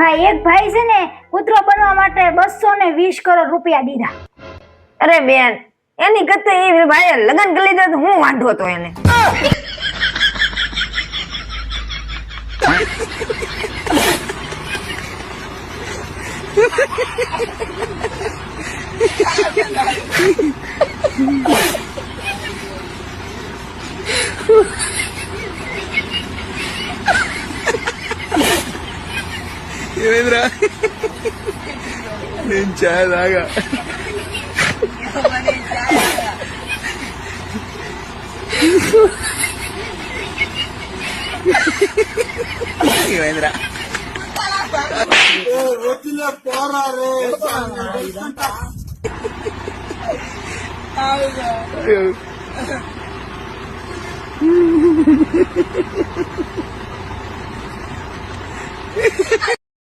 ભાઈ એક ભાઈ છે ને કૂતરો બનવા માટે 220 કરોડ રૂપિયા દીધા. અરે બેન એની કરતા એ ભાઈ લગન કરી લીધા તો હું વાંધો હતો એને. ఏమైందిరా నేను చాయ్ తాగా ఏమైందిరా వచ్చిన పోరారే అయ్యో.